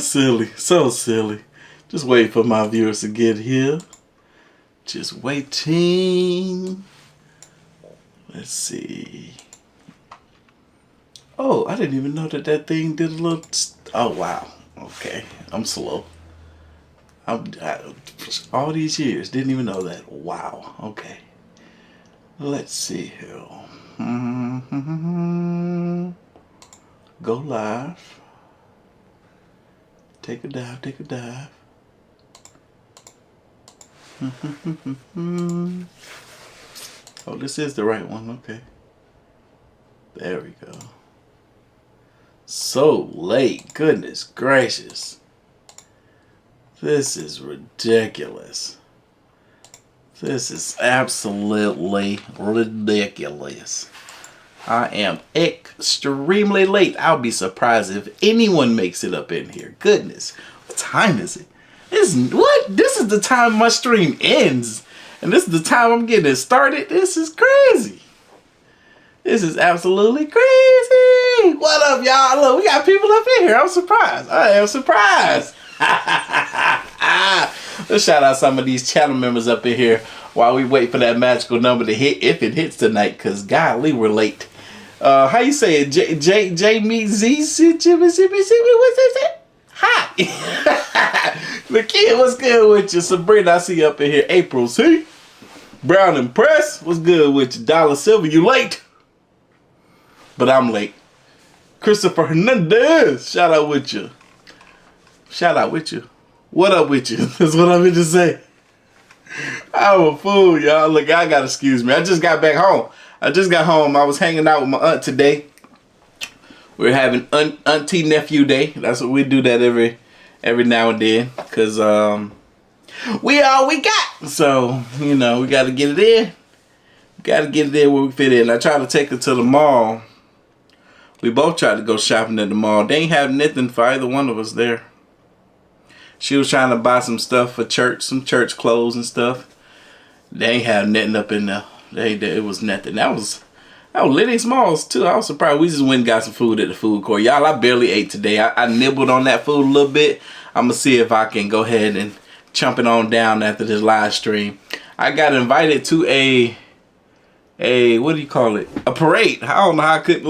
silly, so silly. Just wait for my viewers to get here. Just waiting. Let's see. Oh, I didn't even know that thing did a little. Oh wow. Okay, I'm slow. All these years didn't even know that. Wow. Okay. Let's see here. Go live. Take a dive. Take a dive. Oh, this is the right one. Okay. There we go. So late. Goodness gracious. This is ridiculous. This is absolutely ridiculous. I am extremely late. I'll be surprised if anyone makes it up in here. Goodness. What time is it? This is the time my stream ends. And this is the time I'm getting it started. This is crazy. This is absolutely crazy. What up, y'all? Look, we got people up in here. I'm surprised. I am surprised. Let's shout out some of these channel members up in here while we wait for that magical number to hit, if it hits tonight, because golly, we're late. How you say it? J me Z what's that? Hi. The kid, what's good with you? Sabrina, I see you up in here. April C. Brown and Press, what's good with you? Dollar Silver, you late. But I'm late. Christopher Hernandez, shout out with you. Shout out with you. What up with you? That's what I meant to say. I'm a fool, y'all. Look, I gotta excuse me. I just got back home. I just got home. I was hanging out with my aunt today. We're having auntie nephew day. That's what we do that every now and then. Cause we all we got. So, you know, we gotta get it in. We gotta get it in where we fit in. I tried to take her to the mall. We both tried to go shopping at the mall. They ain't have nothing for either one of us there. She was trying to buy some stuff for church, some church clothes and stuff. They ain't have nothing up in there. It was nothing. That was Liddy Smalls too. I was surprised. We just went and got some food at the food court. Y'all, I barely ate today. I nibbled on that food a little bit. I'm going to see if I can go ahead and chomp it on down after this live stream. I got invited to a what do you call it? A parade. I don't know how I could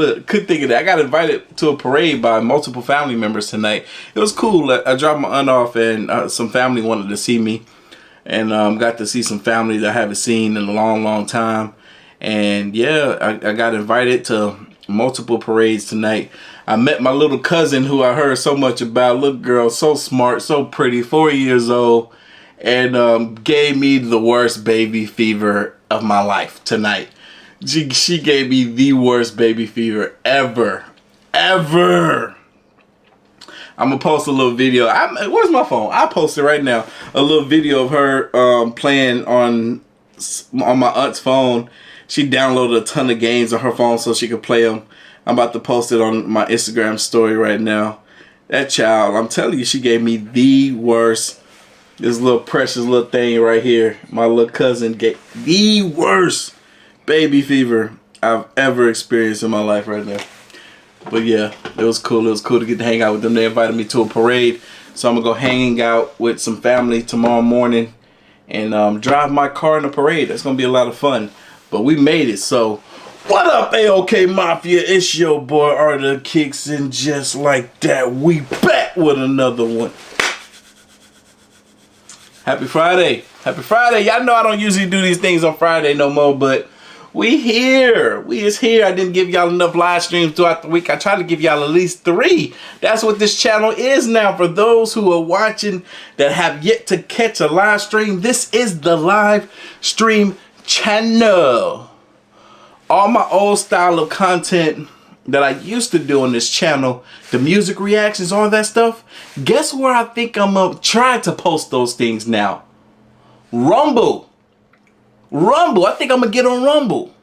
think of that. I got invited to a parade by multiple family members tonight. It was cool. I dropped my aunt off and some family wanted to see me. And got to see some family that I haven't seen in a long time. And yeah, I got invited to multiple parades tonight. I met my little cousin who I heard so much about. Little girl, so smart, so pretty, 4 years old. And gave me the worst baby fever of my life tonight. She gave me the worst baby fever ever. I'm gonna post a little video. Where's my phone? I'll post it right now. A little video of her playing on my aunt's phone. She downloaded a ton of games on her phone so she could play them. I'm about to post it on my Instagram story right now. That child, I'm telling you, she gave me the worst. This little precious little thing right here. My little cousin gave the worst baby fever I've ever experienced in my life right now. But yeah, it was cool. It was cool to get to hang out with them. They invited me to a parade. So I'm going to go hang out with some family tomorrow morning and drive my car in the parade. That's going to be a lot of fun. But we made it. So what up, AOK Mafia? It's your boy Artofkickz, and just like that, we back with another one. Happy Friday. Happy Friday. Y'all know I don't usually do these things on Friday no more, but we here. We is here. I didn't give y'all enough live streams throughout the week. I tried to give y'all at least 3. That's what this channel is now. For those who are watching that have yet to catch a live stream, this is the live stream channel. All my old style of content that I used to do on this channel, the music reactions, all that stuff, guess where I think I'm gonna try to post those things now? Rumble. I think I'm gonna get on Rumble.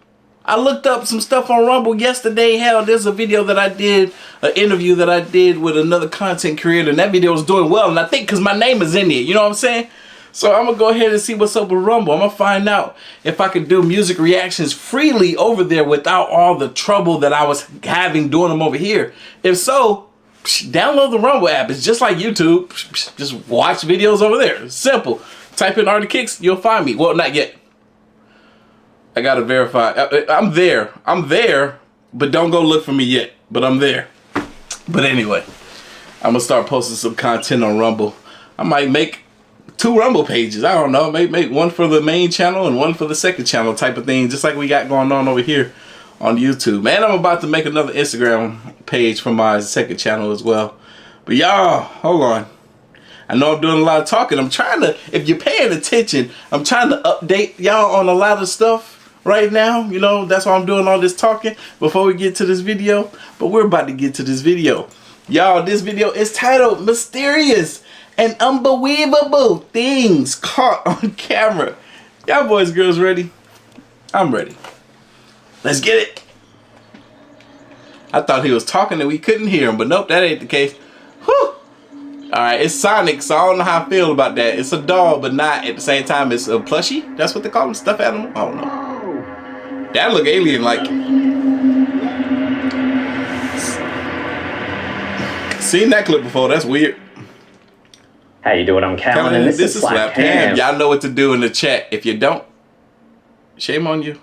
I looked up some stuff on Rumble yesterday. Hell, there's a video that I did, an interview that I did with another content creator, and that video was doing well, and I think because my name is in it, you know what I'm saying? So I'm gonna go ahead and see what's up with Rumble. I'm gonna find out if I can do music reactions freely over there without all the trouble that I was having doing them over here. If so, download the Rumble app. It's just like YouTube. Just watch videos over there. Simple. Type in Artofkickz, you'll find me. Well, not yet. I gotta verify. I'm there. I'm there, but don't go look for me yet. But I'm there. But anyway, I'm gonna start posting some content on Rumble. I might make 2 Rumble pages. I don't know. Make one for the main channel and one for the second channel type of thing, just like we got going on over here on YouTube. Man, I'm about to make another Instagram page for my second channel as well. But y'all, hold on. I know I'm doing a lot of talking. I'm trying to, if you're paying attention, I'm trying to update y'all on a lot of stuff right now. You know, that's why I'm doing all this talking before we get to this video. But we're about to get to this video. Y'all, this video is titled Mysterious and Unbelievable Things Caught on Camera. Y'all boys, girls ready? I'm ready. Let's get it. I thought he was talking and we couldn't hear him, but nope, that ain't the case. Whew. Alright, it's Sonic, so I don't know how I feel about that. It's a doll, but not at the same time. It's a plushie. That's what they call them, stuffed animal. I don't know. That look alien-like. Seen that clip before. That's weird. How you doing? I'm Calvin, and this is Slap Cam. Y'all know what to do in the chat. If you don't, shame on you.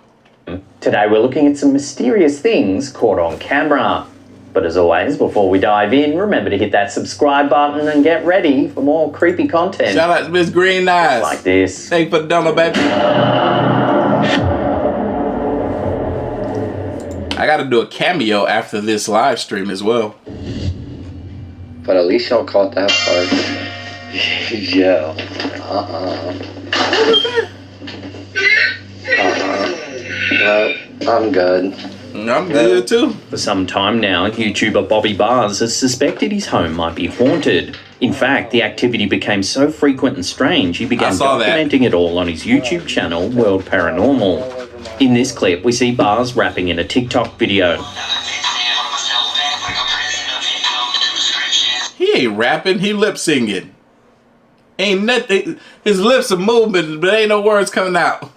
Today we're looking at some mysterious things caught on camera. But as always, before we dive in, remember to hit that subscribe button and get ready for more creepy content. Shout out to Miss Green Eyes. Like this. Thank you for the download, baby. I gotta do a cameo after this live stream as well. But at least y'all caught that part. Yeah. But I'm good. I'm good too. For some time now, YouTuber Bobby Bars has suspected his home might be haunted. In fact, the activity became so frequent and strange, he began documenting it all on his YouTube channel, World Paranormal. In this clip, we see Bars rapping in a TikTok video. He ain't rapping, he lip singing. Ain't nothing. His lips are moving, but ain't no words coming out.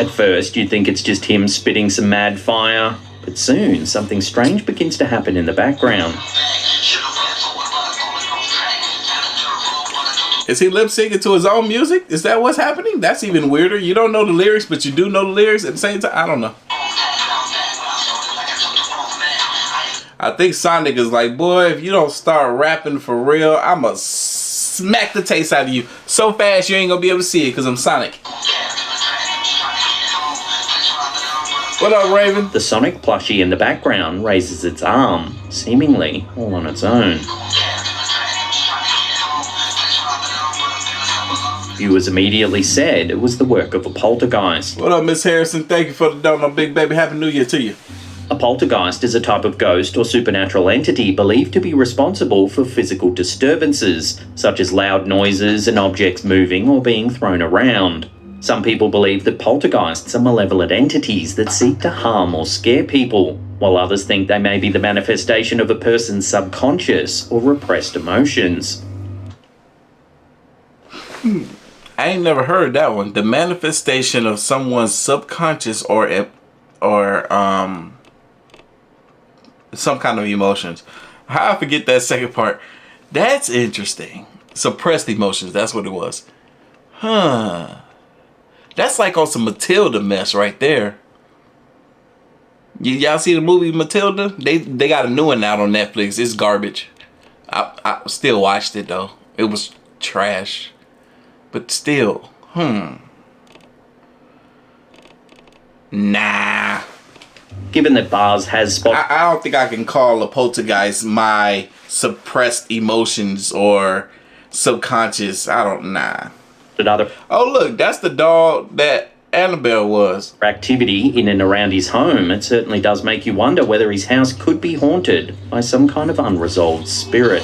At first, you'd think it's just him spitting some mad fire, but soon something strange begins to happen in the background. Is he lip syncing to his own music? Is that what's happening? That's even weirder. You don't know the lyrics, but you do know the lyrics at the same time. I don't know. I think Sonic is like, boy, if you don't start rapping for real, I'ma smack the taste out of you so fast you ain't gonna be able to see it because I'm Sonic. What up, Raven? The Sonic plushie in the background raises its arm, seemingly all on its own. Viewers immediately said it was the work of a poltergeist. What up, Miss Harrison? Thank you for the download, big baby. Happy New Year to you. A poltergeist is a type of ghost or supernatural entity believed to be responsible for physical disturbances, such as loud noises and objects moving or being thrown around. Some people believe that poltergeists are malevolent entities that seek to harm or scare people, while others think they may be the manifestation of a person's subconscious or repressed emotions. I ain't never heard that one. The manifestation of someone's subconscious or some kind of emotions. How I forget that second part. That's interesting. Suppressed emotions. That's what it was. Huh. That's like on some Matilda mess right there. Y'all see the movie Matilda? They got a new one out on Netflix. It's garbage. I still watched it though. It was trash. But still, nah. Given that Bars has spot, I don't think I can call a poltergeist my suppressed emotions or subconscious. Nah. Other Oh look, that's the dog that Annabelle was. Activity in and around his home, it certainly does make you wonder whether his house could be haunted by some kind of unresolved spirit.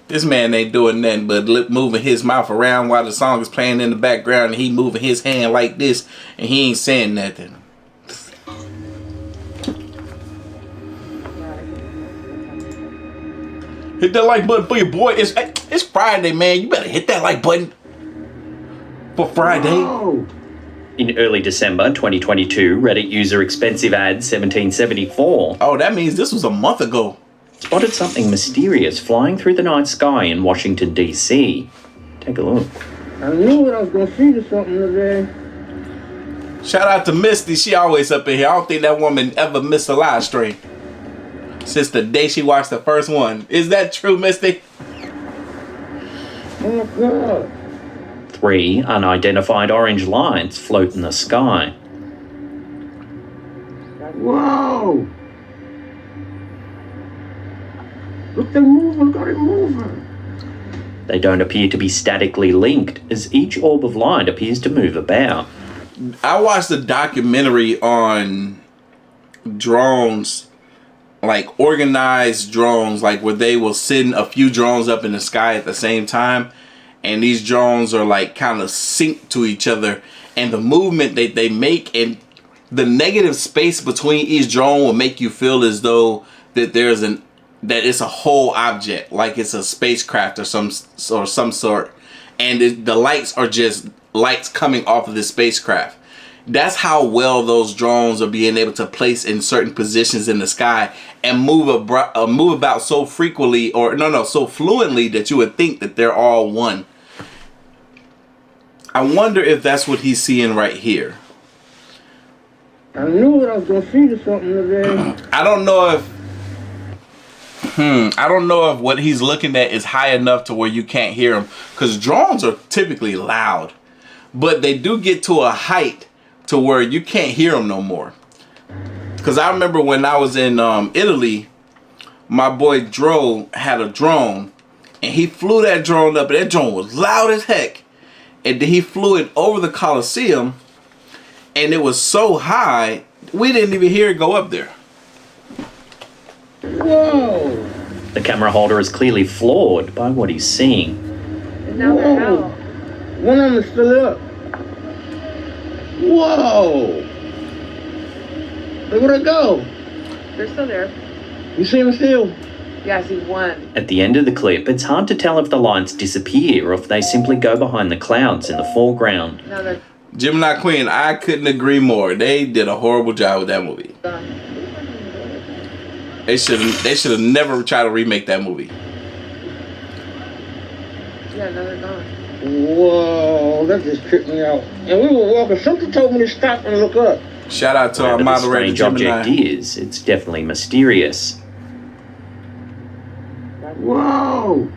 This man ain't doing nothing but moving his mouth around while the song is playing in the background, and he moving his hand like this, and he ain't saying nothing. Hit that like button for your boy. It's Friday, man. You better hit that like button for Friday. Whoa. In early December 2022, Reddit user ExpensiveAd1774 Oh, that means this was a month ago. spotted something mysterious flying through the night sky in Washington, D.C. Take a look. I knew I was going to see something today. Shout out to Misty. She always up in here. I don't think that woman ever missed a live stream since the day she watched the first one. Is that true, Misty? Oh my God. 3 unidentified orange lights float in the sky. Whoa! Look, they're moving. Look how they're moving. They don't appear to be statically linked, as each orb of light appears to move about. I watched a documentary on drones, like organized drones, like where they will send a few drones up in the sky at the same time, and these drones are like kind of synced to each other, and the movement that they make and the negative space between each drone will make you feel as though that that it's a whole object, like it's a spacecraft or some sort, and the lights are just lights coming off of the spacecraft. That's how well those drones are being able to place in certain positions in the sky and move about so frequently, so fluently that you would think that they're all one. I wonder if that's what he's seeing right here. I knew I was going to see something today. I don't know if what he's looking at is high enough to where you can't hear him, because drones are typically loud, but they do get to a height to where you can't hear them no more. Because I remember when I was in Italy, my boy Dro had a drone, and he flew that drone up, and that drone was loud as heck, and then he flew it over the Coliseum, and it was so high we didn't even hear it go up there. Whoa! The camera holder is clearly floored by what he's seeing. And now they're out. One of them is still up. Whoa! Look where'd it go? They're still there. You see them still? Yeah, I see one. At the end of the clip, it's hard to tell if the lights disappear or if they simply go behind the clouds in the foreground. No, they're Gemini Queen, I couldn't agree more. They did a horrible job with that movie. gone. They should have never tried to remake that movie. Yeah, no, they're gone. Whoa, that just tripped me out. And we were walking. Something told me to stop and look up. Shout out to our Whatever the moderator, strange Gemini. object is, it's definitely mysterious. Whoa!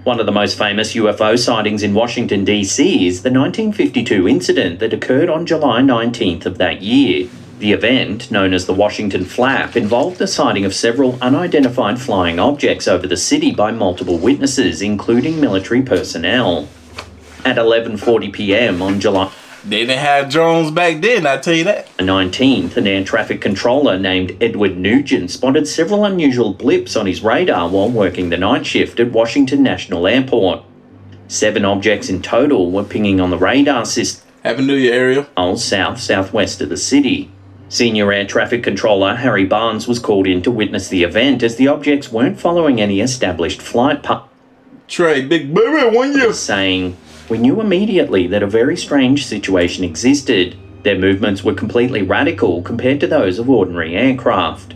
One of the most famous UFO sightings in Washington, D.C. is the 1952 incident that occurred on July 19th of that year. The event, known as the Washington Flap, involved the sighting of several unidentified flying objects over the city by multiple witnesses, including military personnel. At 11:40 p.m. on July They didn't have drones back then, I tell you that. 19th, an air traffic controller named Edward Nugent spotted several unusual blips on his radar while working the night shift at Washington National Airport. 7 objects in total were pinging on the radar system Happy New Year, Ariel. southwest of the city. Senior air traffic controller Harry Barnes was called in to witness the event as the objects weren't following any established flight path, Trey, big baby, 1 year. saying, "We knew immediately that a very strange situation existed. Their movements were completely radical compared to those of ordinary aircraft."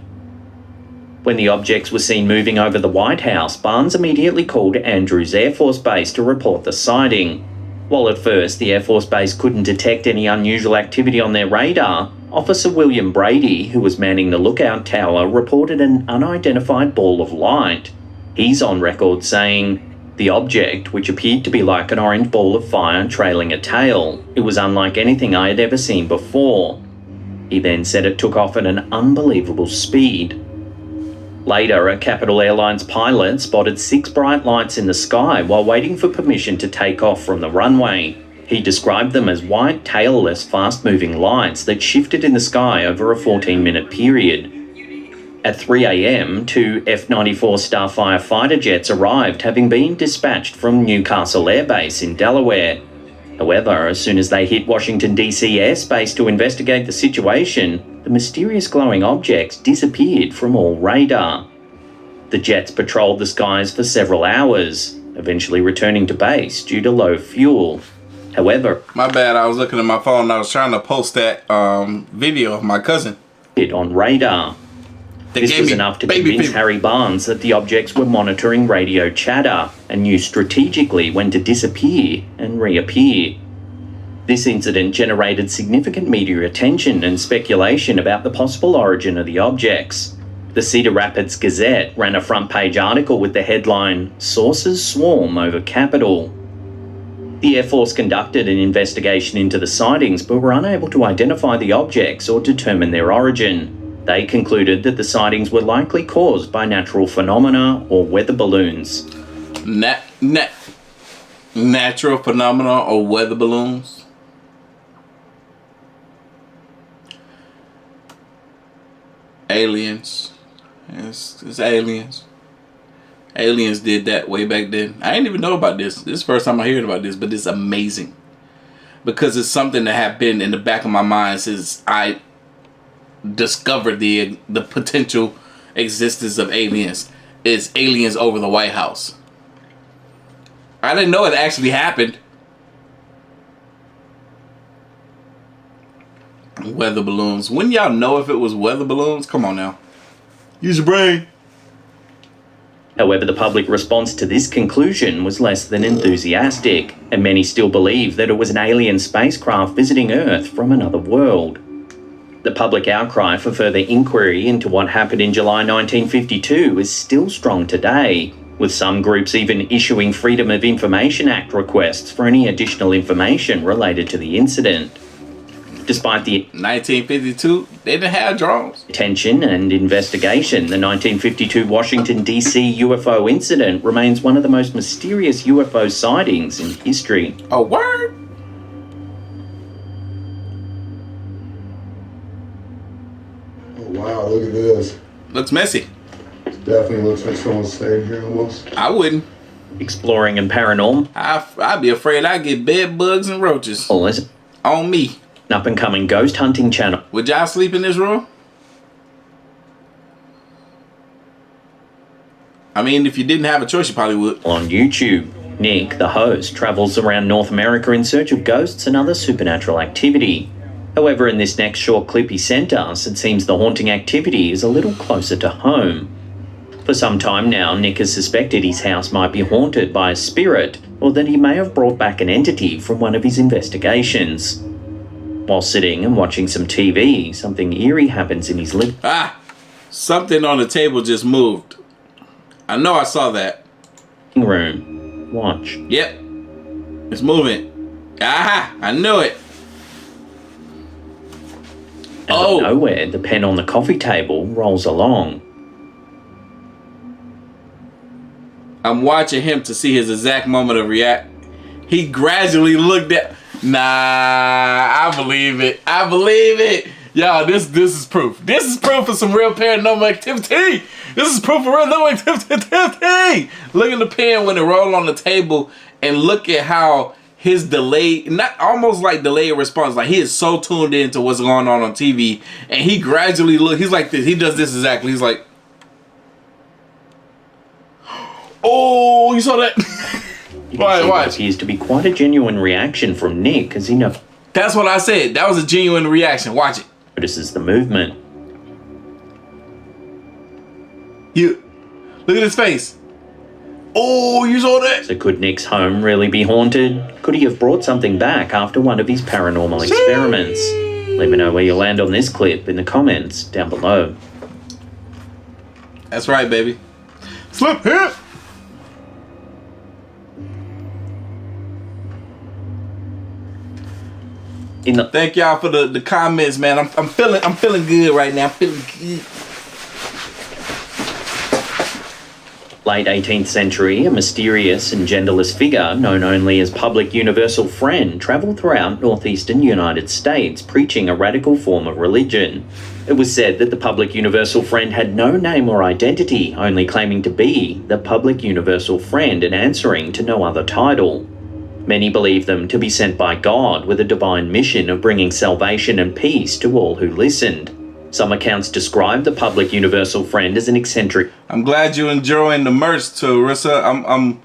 When the objects were seen moving over the White House, Barnes immediately called Andrews Air Force Base to report the sighting. While at first the Air Force Base couldn't detect any unusual activity on their radar, Officer William Brady, who was manning the lookout tower, reported an unidentified ball of light. He's on record saying, "The object, which appeared to be like an orange ball of fire trailing a tail, it was unlike anything I had ever seen before." He then said it took off at an unbelievable speed. Later, a Capital Airlines pilot spotted 6 bright lights in the sky while waiting for permission to take off from the runway. He described them as white, tailless, fast-moving lights that shifted in the sky over a 14-minute period. At 3 a.m, 2 F-94 Starfire fighter jets arrived, having been dispatched from Newcastle Air Base in Delaware. However, as soon as they hit Washington, D.C. airspace to investigate the situation, the mysterious glowing objects disappeared from all radar. The jets patrolled the skies for several hours, eventually returning to base due to low fuel. However, my bad, I was looking at my phone and I was trying to post that video of my cousin. It on radar. This was enough to convince Harry Barnes that the objects were monitoring radio chatter and knew strategically when to disappear and reappear. This incident generated significant media attention and speculation about the possible origin of the objects. The Cedar Rapids Gazette ran a front-page article with the headline, "Sources Swarm Over Capitol." The Air Force conducted an investigation into the sightings but were unable to identify the objects or determine their origin. They concluded that the sightings were likely caused by natural phenomena or weather balloons. Natural phenomena or weather balloons? Aliens. It's aliens. Aliens did that way back then. I didn't even know about this. This is the first time I heard about this, but it's amazing. Because it's something that had been in the back of my mind since I discovered the potential existence of aliens. It's aliens over the White House. I didn't know it actually happened. Weather balloons. Wouldn't y'all know if it was weather balloons? Come on now. Use your brain. However, the public response to this conclusion was less than enthusiastic, and many still believe that it was an alien spacecraft visiting Earth from another world. The public outcry for further inquiry into what happened in July 1952 is still strong today, with some groups even issuing Freedom of Information Act requests for any additional information related to the incident. Despite the 1952, they didn't have drones. Attention and investigation, the 1952 Washington, D.C. UFO incident remains one of the most mysterious UFO sightings in history. A word? Oh wow, look at this. Looks messy. Definitely looks like someone's staying here almost. I wouldn't. Exploring and paranormal. I'd be afraid I'd get bed bugs and roaches. On me. Up-and-coming ghost hunting channel. Would y'all sleep in this room? I mean, if you didn't have a choice, you probably would. On YouTube, Nick, the host, travels around North America in search of ghosts and other supernatural activity. However, in this next short clip he sent us, it seems the haunting activity is a little closer to home. For some time now, Nick has suspected his house might be haunted by a spirit, or that he may have brought back an entity from one of his investigations. While sitting and watching some TV, something eerie happens in his living something on the table just moved. I know I saw that. Room. Watch. Yep. It's moving. Aha! I knew it. And out of nowhere, the pen on the coffee table rolls along. I'm watching him to see his exact moment of react. He gradually looked at... Nah, I believe it. I believe it. Y'all, this is proof. This is proof of some real paranormal activity. This is proof of real paranormal activity. Look at the pen when it rolled on the table and look at how his delayed, not almost like delayed response, like he is so tuned into what's going on TV, and he gradually he's like this. He does this exactly. He's like, oh, you saw that? You can see what appears to be quite a genuine reaction from Nick as he knows. That's what I said. That was a genuine reaction. Watch it. Notices the movement. You look at his face. Oh, you saw that? So could Nick's home really be haunted? Could he have brought something back after one of his paranormal experiments? Let me know where you land on this clip in the comments down below. That's right, baby. Slip here. Thank y'all for the comments, man. I'm feeling good right now. I'm feeling good. Late 18th century, a mysterious and genderless figure known only as Public Universal Friend travelled throughout northeastern United States preaching a radical form of religion. It was said that the Public Universal Friend had no name or identity, only claiming to be the Public Universal Friend and answering to no other title. Many believe them to be sent by God with a divine mission of bringing salvation and peace to all who listened. Some accounts describe the Public Universal Friend as an eccentric. I'm glad you're enjoying the merch, Tarissa.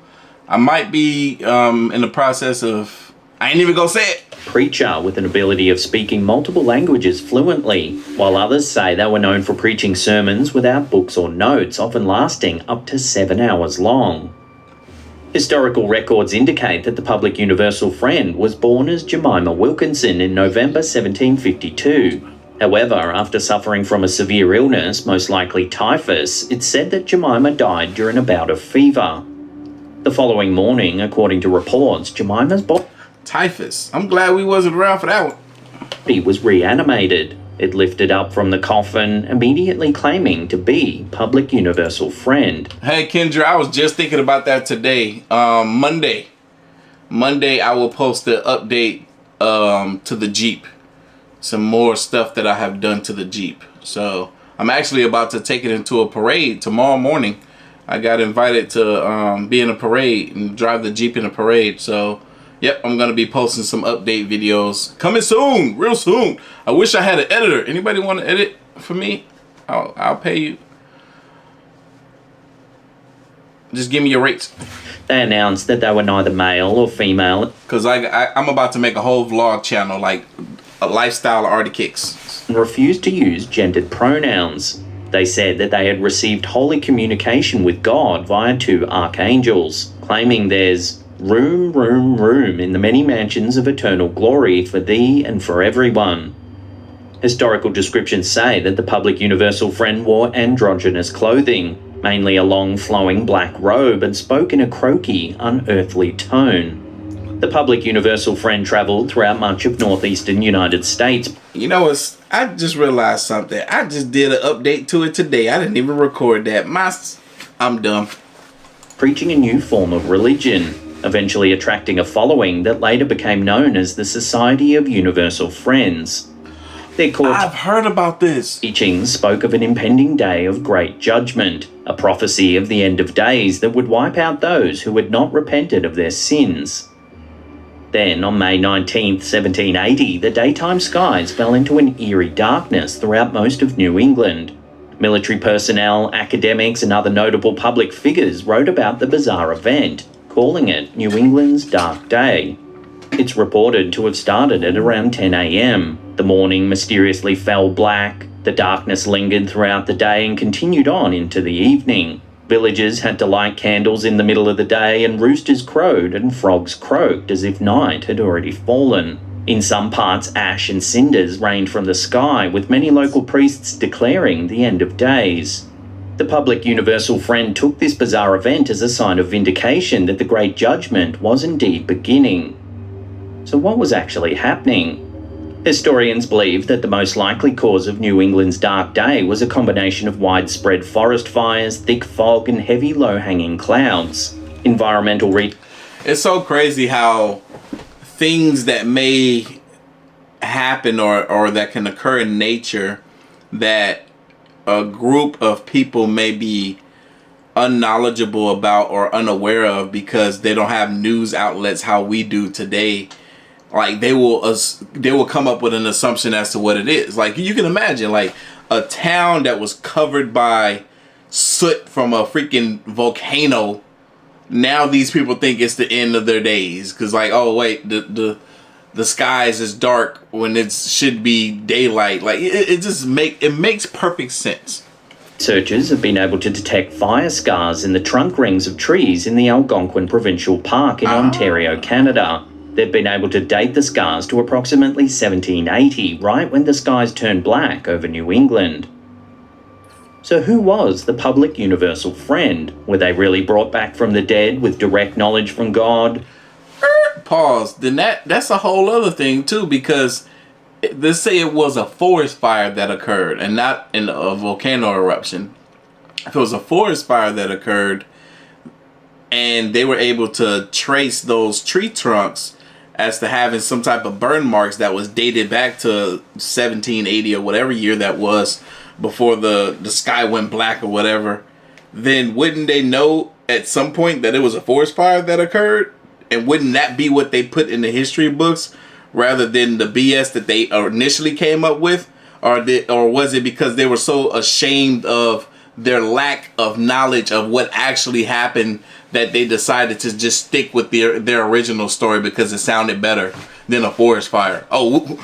I might be in the process of. I ain't even gonna say it. Preacher with an ability of speaking multiple languages fluently, while others say they were known for preaching sermons without books or notes, often lasting up to 7 hours long. Historical records indicate that the public universal friend was born as Jemima Wilkinson in November 1752. However, after suffering from a severe illness, most likely typhus, it's said that Jemima died during a bout of fever. The following morning, according to reports, Jemima's body Typhus. I'm glad we wasn't around for that one. was reanimated. It lifted up from the coffin, immediately claiming to be public universal friend. Hey Kendra, I was just thinking about that today. Monday I will post an update to the Jeep. Some more stuff that I have done to the Jeep. So I'm actually about to take it into a parade tomorrow morning. I got invited to be in a parade and drive the Jeep in a parade. So yep, I'm gonna be posting some update videos coming soon, real soon. I wish I had an editor. Anybody want to edit for me? I'll pay you. Just give me your rates. They announced that they were neither male or female. Cause I'm about to make a whole vlog channel, like a lifestyle Artofkickz. And refused to use gendered pronouns. They said that they had received holy communication with God via 2 archangels, claiming there's room in the many mansions of eternal glory for thee and for everyone. Historical descriptions say that the public universal friend wore androgynous clothing, mainly a long flowing black robe, and spoke in a croaky, unearthly tone. The public universal friend travelled throughout much of northeastern United States. You know, I just realized something. I just did an update to it today. I didn't even record that. I'm dumb. Preaching a new form of religion, eventually attracting a following that later became known as the Society of Universal Friends. Their core I've heard about this. teachings spoke of an impending day of great judgment, a prophecy of the end of days that would wipe out those who had not repented of their sins. Then, on May 19, 1780, the daytime skies fell into an eerie darkness throughout most of New England. Military personnel, academics, and other notable public figures wrote about the bizarre event, calling it New England's Dark Day. It's reported to have started at around 10 a.m. The morning mysteriously fell black, the darkness lingered throughout the day and continued on into the evening. Villagers had to light candles in the middle of the day, and roosters crowed and frogs croaked as if night had already fallen. In some parts, ash and cinders rained from the sky, with many local priests declaring the end of days. The public universal friend took this bizarre event as a sign of vindication that the Great Judgment was indeed beginning. So what was actually happening? Historians believe that the most likely cause of New England's dark day was a combination of widespread forest fires, thick fog, and heavy low-hanging clouds. Environmental It's so crazy how things that may happen or that can occur in nature that a group of people may be unknowledgeable about or unaware of because they don't have news outlets how we do today. Like they will come up with an assumption as to what it is. Like you can imagine, like a town that was covered by soot from a freaking volcano. Now these people think it's the end of their days because, like, oh wait, the skies is dark when it should be daylight. Like it makes perfect sense. Researchers have been able to detect fire scars in the trunk rings of trees in the Algonquin Provincial Park in Ontario, Canada. They've been able to date the scars to approximately 1780, right when the skies turned black over New England. So who was the public universal friend? Were they really brought back from the dead with direct knowledge from God? Pause. Then that's a whole other thing too, because let's say it was a forest fire that occurred and not in a volcano eruption. If it was a forest fire that occurred and they were able to trace those tree trunks as to having some type of burn marks that was dated back to 1780 or whatever year that was, before the sky went black or whatever, then wouldn't they know at some point that it was a forest fire that occurred? And wouldn't that be what they put in the history books rather than the BS that they initially came up with? Or was it because they were so ashamed of their lack of knowledge of what actually happened that they decided to just stick with their original story because it sounded better than a forest fire. Oh,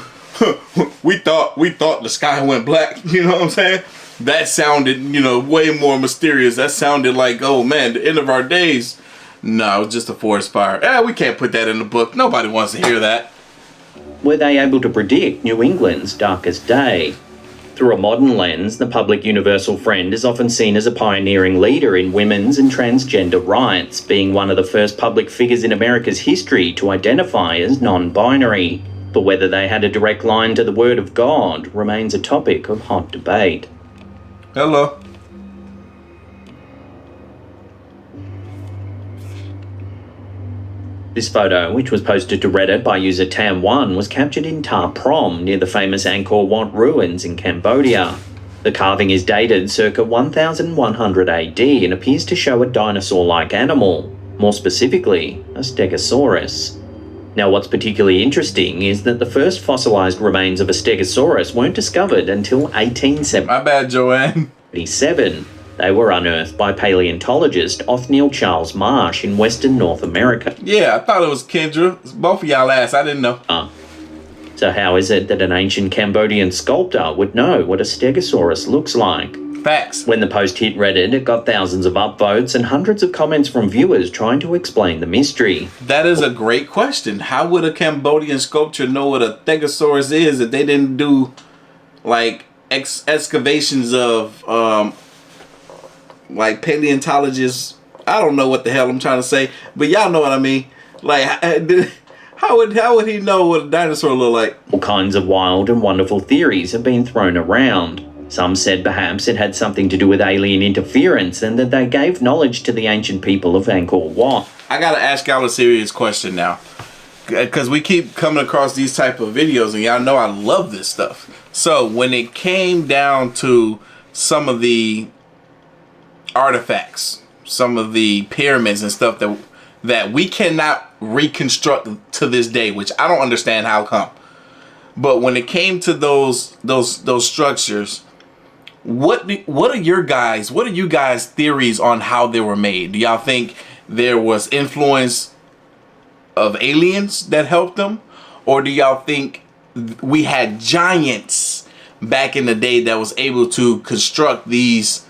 we thought the sky went black. You know what I'm saying? That sounded, way more mysterious. That sounded like, oh man, the end of our days. No, it was just a forest fire. We can't put that in the book. Nobody wants to hear that. Were they able to predict New England's darkest day? Through a modern lens, the public universal friend is often seen as a pioneering leader in women's and transgender rights, being one of the first public figures in America's history to identify as non-binary. But whether they had a direct line to the Word of God remains a topic of hot debate. Hello. This photo, which was posted to Reddit by user Tam1, was captured in Ta Prohm near the famous Angkor Wat ruins in Cambodia. The carving is dated circa 1100 AD and appears to show a dinosaur-like animal, more specifically, a stegosaurus. Now, what's particularly interesting is that the first fossilized remains of a stegosaurus weren't discovered until 1877. My bad, Joanne. They were unearthed by paleontologist Othniel Charles Marsh in western North America. Yeah, I thought it was Kendra. Both of y'all asked. I didn't know. So how is it that an ancient Cambodian sculptor would know what a stegosaurus looks like? Facts. When the post hit Reddit, it got thousands of upvotes and hundreds of comments from viewers trying to explain the mystery. That is a great question. How would a Cambodian sculptor know what a stegosaurus is if they didn't do, like, excavations of, like, paleontologists? I don't know what the hell I'm trying to say, but y'all know what I mean. Like, how would he know what a dinosaur looked like? All kinds of wild and wonderful theories have been thrown around. Some said perhaps it had something to do with alien interference and that they gave knowledge to the ancient people of Angkor Wat. I gotta ask y'all a serious question now, because we keep coming across these type of videos and y'all know I love this stuff. So when it came down to some of the artifacts, some of the pyramids and stuff that we cannot reconstruct to this day, which I don't understand how come. But when it came to those structures, what are you guys' theories on how they were made? Do y'all think there was influence of aliens that helped them, or do y'all think we had giants back in the day that was able to construct these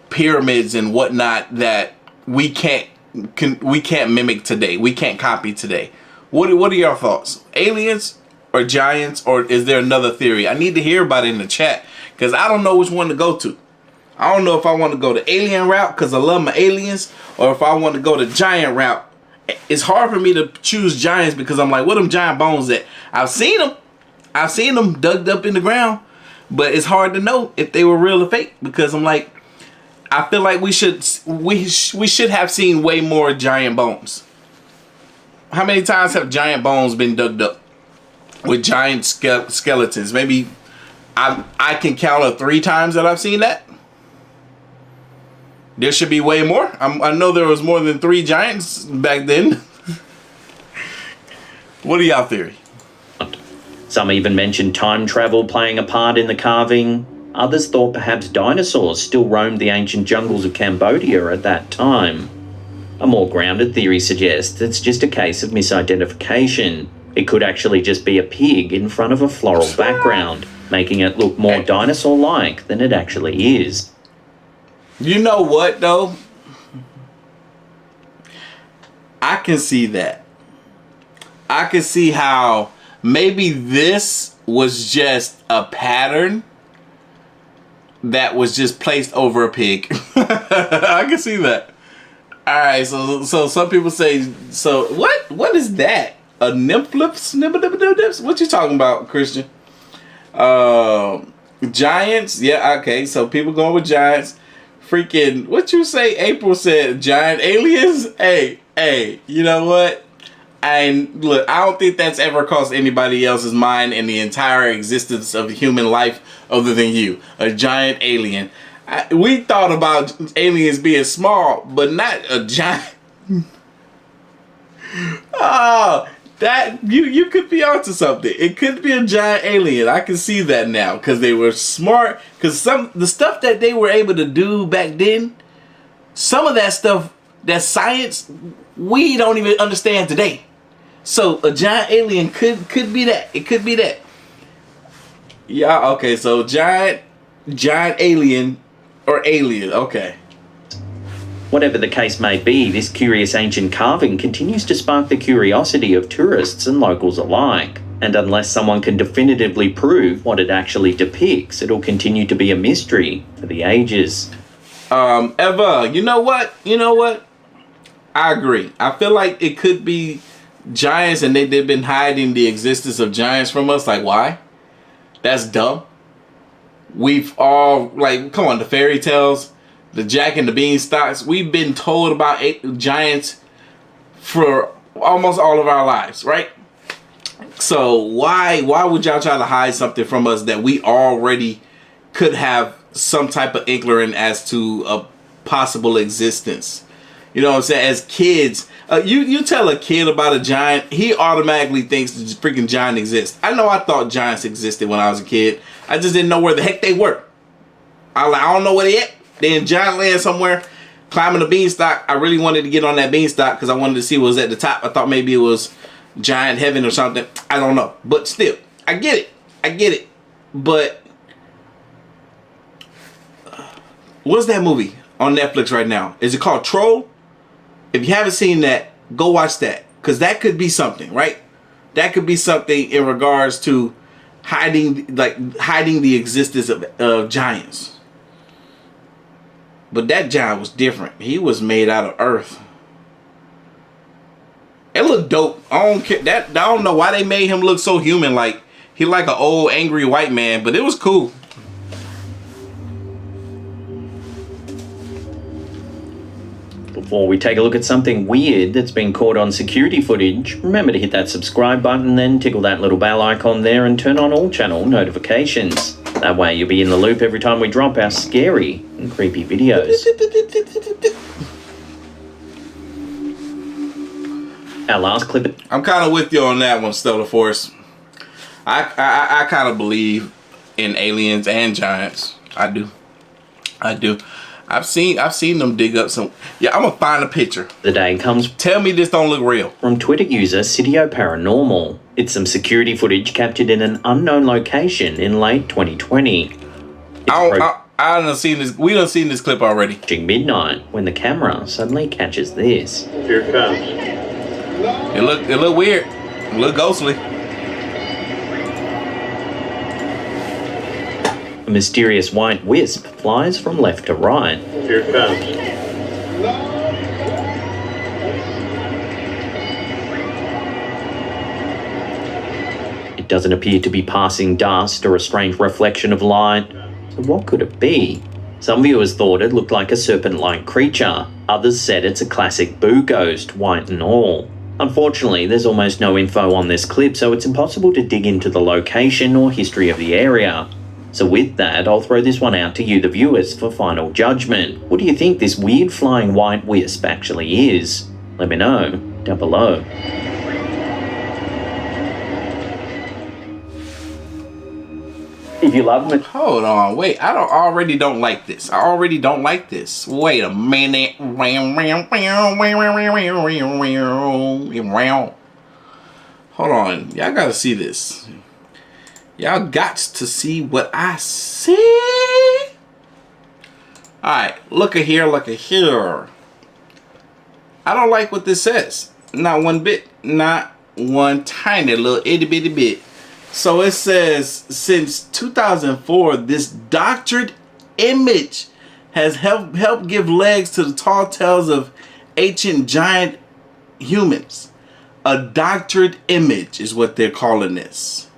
pyramids and whatnot that we can't mimic today, we can't copy today? What are your thoughts? Aliens or giants, or is there another theory? I need to hear about it in the chat, because I don't know which one to go to. I don't know if I want to go the alien route because I love my aliens, or if I want to go the giant route. It's hard for me to choose giants because I'm like, what them giant bones at? I've seen them dug up in the ground, but it's hard to know if they were real or fake, because I'm like, I feel like we should have seen way more giant bones. How many times have giant bones been dug up with giant skeletons? Maybe I can count of 3 times that I've seen that. There should be way more. I know there was more than 3 giants back then. What are y'all theory? Some even mentioned time travel playing a part in the carving. Others thought perhaps dinosaurs still roamed the ancient jungles of Cambodia at that time. A more grounded theory suggests it's just a case of misidentification. It could actually just be a pig in front of a floral background, making it look more dinosaur-like than it actually is. You know what, though? I can see that. I can see how maybe this was just a pattern that was just placed over a pig. I can see that. Alright, so some people say, so what is that? A nymphlip? What you talking about, Christian? Giants? Yeah, okay, so people going with giants. Freaking, what you say? April said giant aliens? Hey, you know what? And look, I don't think that's ever crossed anybody else's mind in the entire existence of human life other than you. A giant alien. We thought about aliens being small, but not a giant. Oh, that you could be onto something. It could be a giant alien. I can see that now because they were smart. Because the stuff that they were able to do back then, some of that stuff that science we don't even understand today. So a giant alien could be that. It could be that. Yeah, okay, so giant alien or alien, okay. Whatever the case may be, this curious ancient carving continues to spark the curiosity of tourists and locals alike. And unless someone can definitively prove what it actually depicts, it'll continue to be a mystery for the ages. Eva, you know what? I agree. I feel like it could be giants and they've been hiding the existence of giants from us. Like, why? That's dumb. We've all, like, come on, the fairy tales, the Jack and the Beanstalks. We've been told about giants for almost all of our lives, right? So why would y'all try to hide something from us that we already could have some type of inkling as to a possible existence? You know what I'm saying? As kids, you tell a kid about a giant, he automatically thinks the freaking giant exists. I know I thought giants existed when I was a kid. I just didn't know where the heck they were. I don't know where they at. They in giant land somewhere, climbing a beanstalk. I really wanted to get on that beanstalk because I wanted to see what was at the top. I thought maybe it was giant heaven or something. I don't know. But still, I get it. But what's that movie on Netflix right now? Is it called Troll? If you haven't seen that, go watch that. Because that could be something, right? That could be something in regards to hiding the existence of giants. But that giant was different. He was made out of earth. It looked dope. I don't care. I don't know why they made him look so human. Like he like an old angry white man. But it was cool. Before we take a look at something weird that's been caught on security footage, remember to hit that subscribe button, then tickle that little bell icon there and turn on all channel notifications. That way you'll be in the loop every time we drop our scary and creepy videos. Our last clip. I'm kind of with you on that one, Stellar Force. I kind of believe in aliens and giants. I do. I've seen them dig up some. Yeah, I'm gonna find a picture. The day comes. Tell me this don't look real. From Twitter user Sitio Paranormal. It's some security footage captured in an unknown location in late 2020. I done seen this. We done seen this clip already. Midnight when the camera suddenly catches this. Here it comes. It look weird. It look ghostly. A mysterious white wisp flies from left to right. Here it comes. It doesn't appear to be passing dust or a strange reflection of light. So what could it be? Some viewers thought it looked like a serpent-like creature. Others said it's a classic boo ghost, white and all. Unfortunately, there's almost no info on this clip, so it's impossible to dig into the location or history of the area. So with that, I'll throw this one out to you, the viewers, for final judgment. What do you think this weird flying white wisp actually is? Let me know down below. If you love me. Hold on, wait. I already don't like this. Wait a minute. Hold on. Y'all gotta see this. Y'all got to see what I see. Alright, look at here. I don't like what this says. Not one bit. Not one tiny little itty bitty bit. So it says, since 2004, this doctored image has helped give legs to the tall tales of ancient giant humans. A doctored image is what they're calling this.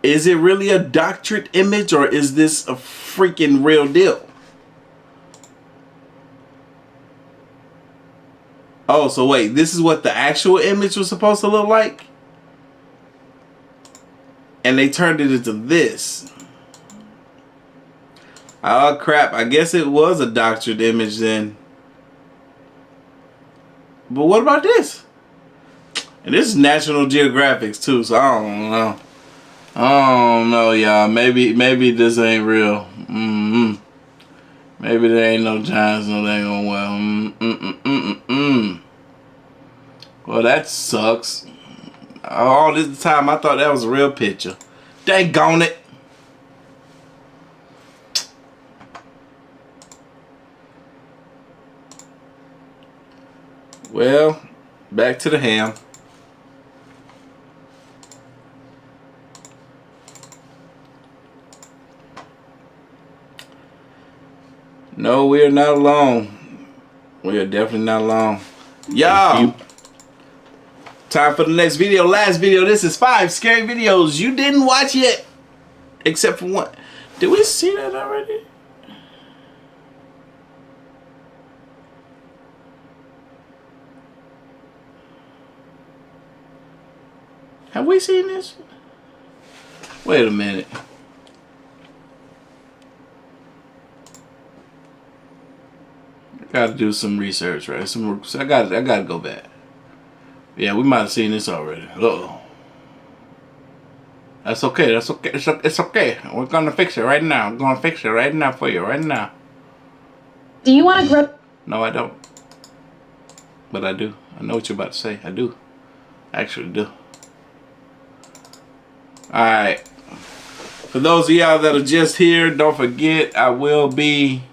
Is it really a doctored image, or is this a freaking real deal? Oh, so wait, this is what the actual image was supposed to look like? And they turned it into this. Oh crap, I guess it was a doctored image then. But what about this? And this is National Geographic's too, so I don't know. I don't know, y'all. Maybe this ain't real. Maybe there ain't no giants, no they gonna well. Well, that sucks. All this time I thought that was a real picture. Daggone it. Well, back to the ham. No, we are not alone. We are definitely not alone. Y'all, time for the next video. Last video. This is 5 scary videos you didn't watch yet. Except for one. Did we see that already? Have we seen this? Wait a minute. Got to do some research, right? I got to go back. Yeah, we might have seen this already. Uh-oh. That's okay. That's okay. It's okay. We're gonna fix it right now. I'm gonna fix it right now for you. Right now. Do you want to grow? No, I don't. But I do. I know what you're about to say. I do. I actually do. Alright. For those of y'all that are just here, don't forget I will be.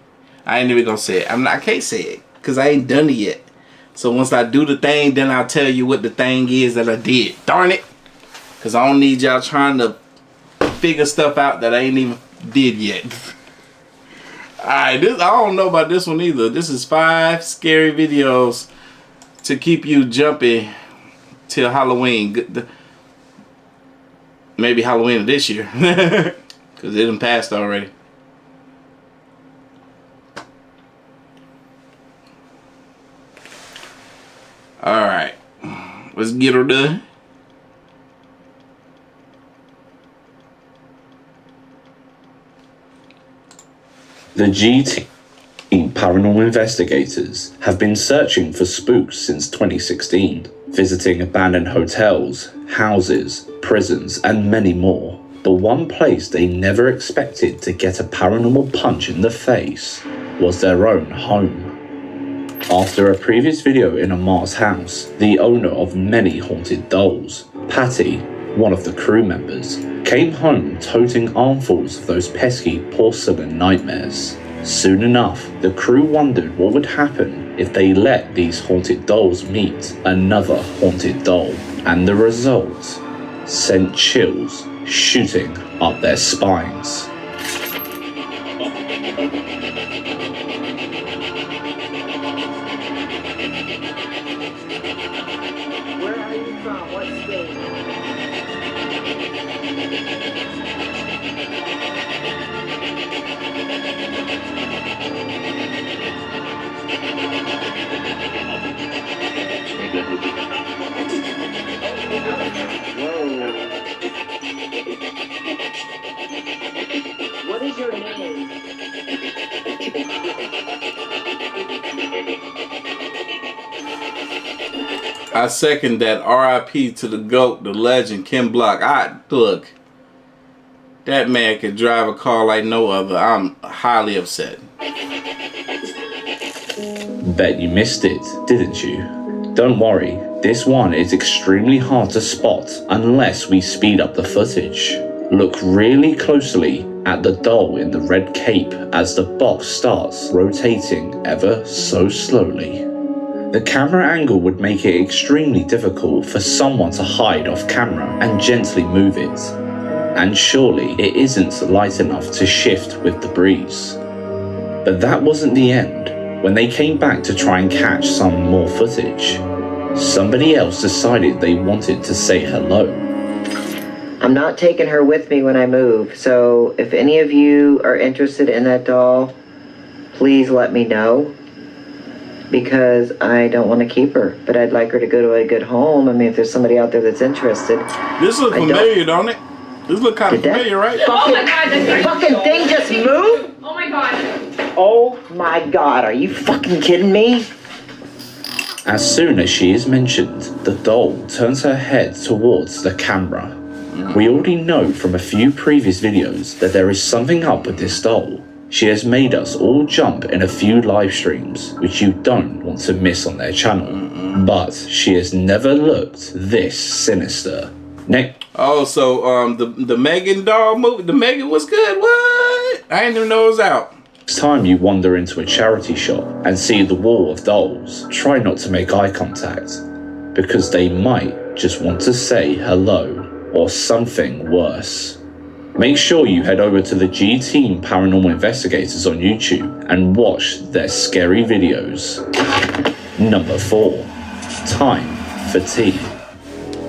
I ain't even gonna say it. I can't say it because I ain't done it yet. So once I do the thing, then I'll tell you what the thing is that I did. Darn it. Because I don't need y'all trying to figure stuff out that I ain't even did yet. Alright, I don't know about this one either. This is 5 scary videos to keep you jumpy till Halloween. Maybe Halloween of this year. Because it done passed already. Alright. Let's get her done. The GT paranormal investigators have been searching for spooks since 2016, visiting abandoned hotels, houses, prisons, and many more. But one place they never expected to get a paranormal punch in the face was their own home. After a previous video in Amar's house, the owner of many haunted dolls, Patty, one of the crew members, came home toting armfuls of those pesky porcelain nightmares. Soon enough, the crew wondered what would happen if they let these haunted dolls meet another haunted doll, and the result sent chills shooting up their spines. Where are you from? What state? What is your name? I second that. RIP to the GOAT, the legend, Ken Block. Look, that man could drive a car like no other. I'm highly upset. Bet you missed it, didn't you? Don't worry, this one is extremely hard to spot unless we speed up the footage. Look really closely at the doll in the red cape as the box starts rotating ever so slowly. The camera angle would make it extremely difficult for someone to hide off camera and gently move it. And surely it isn't light enough to shift with the breeze. But that wasn't the end. When they came back to try and catch some more footage, somebody else decided they wanted to say hello. I'm not taking her with me when I move, so if any of you are interested in that doll, please let me know, because I don't want to keep her, but I'd like her to go to a good home. I mean, if there's somebody out there that's interested. This looks familiar, don't it? This look kind of familiar, right? Oh my God, that fucking thing just moved? Oh my God. Oh my God, are you fucking kidding me? As soon as she is mentioned, the doll turns her head towards the camera. We already know from a few previous videos that there is something up with this doll. She has made us all jump in a few live streams, which you don't want to miss on their channel. But she has never looked this sinister. Oh, so the Megan doll movie, the Megan was good. What? I didn't even know it was out. Next time you wander into a charity shop and see the wall of dolls, try not to make eye contact, because they might just want to say hello or something worse. Make sure you head over to the G Team Paranormal Investigators on YouTube and watch their scary videos. Number 4. Time for tea.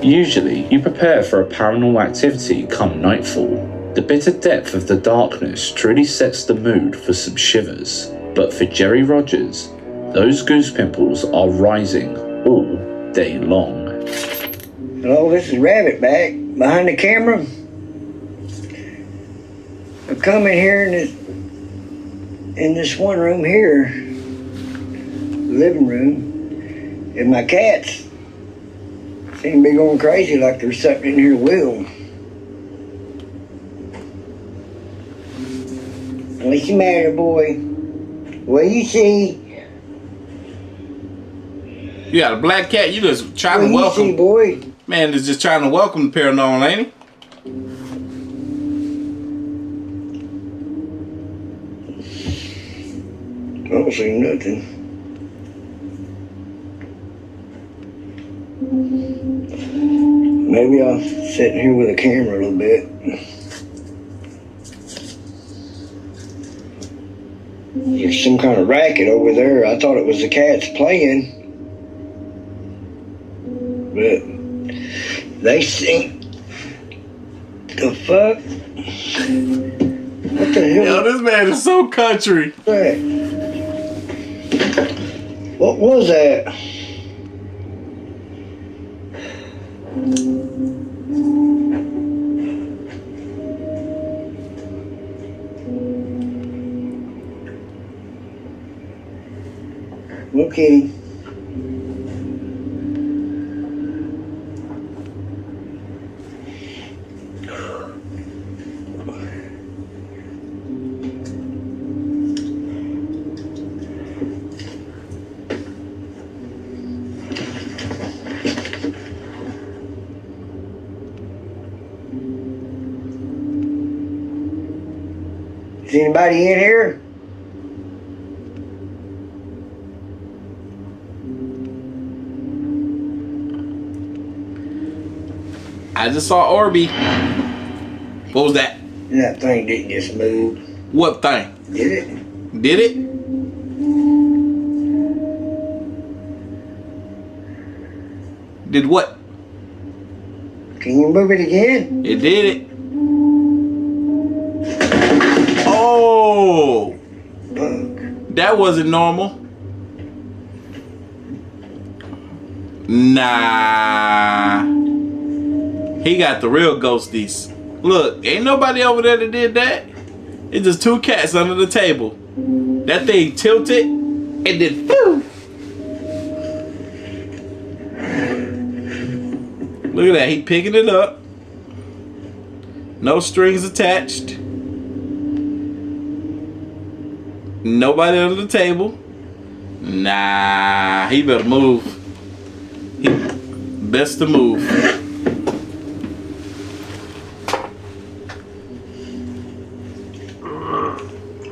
Usually, you prepare for a paranormal activity come nightfall. The bitter depth of the darkness truly sets the mood for some shivers. But for Jerry Rogers, those goose pimples are rising all day long. Hello, this is Rabbit back behind the camera. I come in here in this one room here, living room, and my cats seem to be going crazy like there's something in here with them. What's the matter, boy? What do you see? You got a black cat. You just trying What to do you welcome. see, boy? Man is just trying to welcome the paranormal, ain't he? I don't see nothing. Maybe I'll sit here with a camera a little bit. There's some kind of racket over there. I thought it was the cats playing. But they sing. The fuck? What the hell? Yo, this man is so country. What was that? Okay. Is anybody in here? I just saw Orby. What was that? That thing didn't just move. What thing? Did it? Did it? Did what? Can you move it again? It did it. Oh! Fuck. That wasn't normal. Nah. He got the real ghosties. Look, ain't nobody over there that did that. It's just two cats under the table. That thing tilted and then phew. Look at that, he picking it up. No strings attached. Nobody under the table. Nah, he better move. He best to move.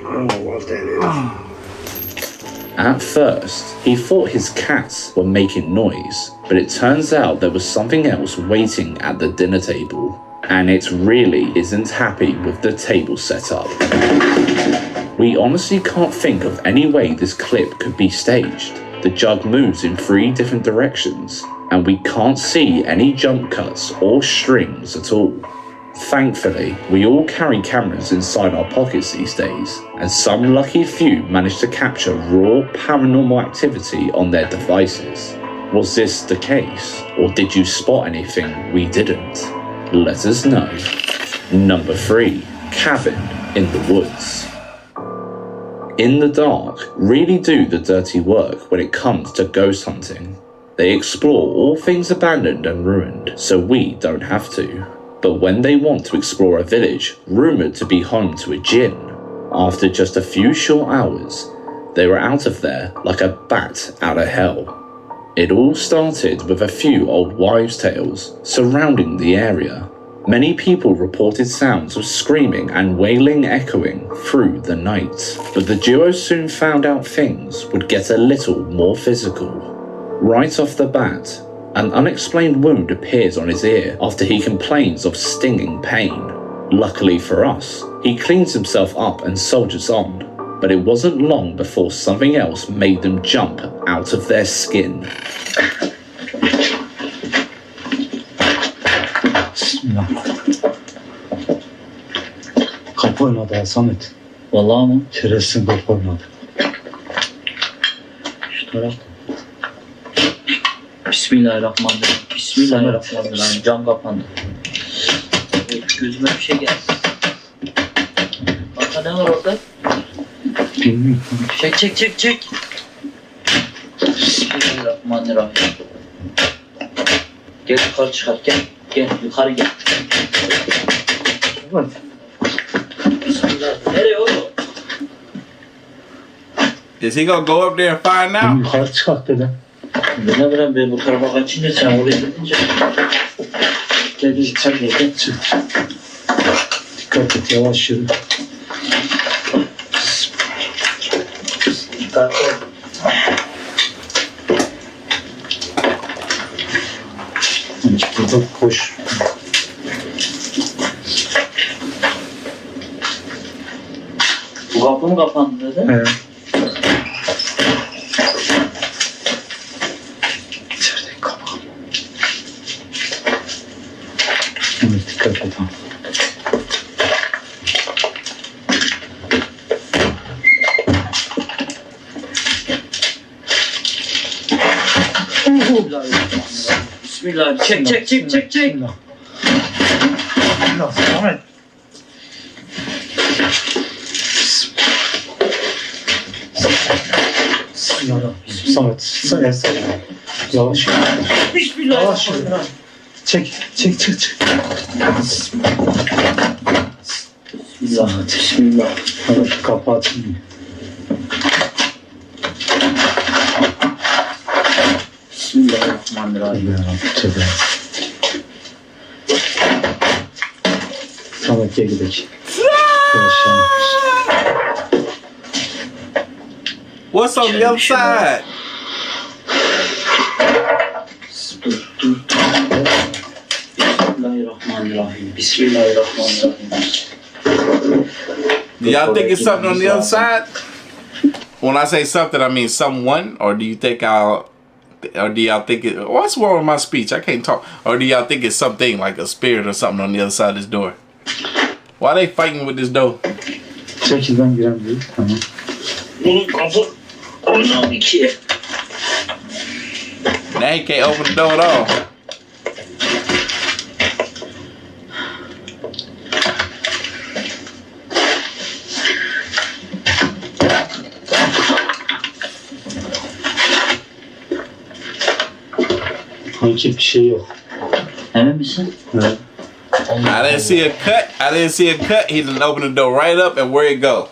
I don't know what that is. At first, he thought his cats were making noise, but it turns out there was something else waiting at the dinner table, and it really isn't happy with the table setup. We honestly can't think of any way this clip could be staged. The jug moves in 3 different directions, and we can't see any jump cuts or strings at all. Thankfully, we all carry cameras inside our pockets these days, and some lucky few managed to capture raw paranormal activity on their devices. Was this the case, or did you spot anything we didn't? Let us know. Number 3. Cabin in the woods. In the Dark really do the dirty work when it comes to ghost hunting. They explore all things abandoned and ruined, so we don't have to. But when they want to explore a village rumoured to be home to a djinn, After just a few short hours, they were out of there like a bat out of hell. It all started with a few old wives' tales surrounding the area. Many people reported sounds of screaming and wailing echoing through the night, but the duo soon found out things would get a little more physical. Right off the bat, an unexplained wound appears on his ear after he complains of stinging pain. Luckily for us, he cleans himself up and soldiers on, but it wasn't long before something else made them jump out of their skin. Bismillah. Kapı oynadı ya Samet. Vallahi mı? Şerefsin kapı oynadı. Şu taraf. Bismillahirrahmanirrahim. Bismillahirrahmanirrahim. Cam kapandı. Gözüme bir şey geldi. Kanka ne var orada? Bilmiyorum. Çek. Bismillahirrahmanirrahim. Gel yukarı çıkart gel. Gel yukarı gel. Evet. Bismillah. Nereye oğlum? Is he gonna go up there and find Beni out? yukarı çıkart dedi. Ne bileyim ben bu tarafa kaçınca sen oraya gidince. Gel içeri gel. Çık. Dikkat et yavaş yürü. Dikkatli ol. Burada koş. Bu kapı mı kapandı dedi? Evet. İçerideki kapı. Evet dikkat et. Bismillah. Çek. Bismillah. Bismillah. Samet. Bismillah. Samet. Samet. Yavaş. Bismillah. Yavaş. Çek. Bismillah. Evet kapı açılmıyor. Bismillahirrahmanirrahim. Tövbe. Samet gel gidelim. What's on the other side? Bismillahirrahmanirrahim. Bismillahirrahmanirrahim. Do y'all think it's something on the other side? When I say something, I mean someone, or do you think do y'all think it? What's wrong with my speech? I can't talk. Or do y'all think it's something like a spirit or something on the other side of this door? Why are they fighting with this door? Çekilden giren değil. Tamam. Bunun kapı oradan iki. Now he can't open the door at all. Sanki bir şey yok. Emin misin? Evet. I didn't see a cut. He didn't open the door right up, and where it go?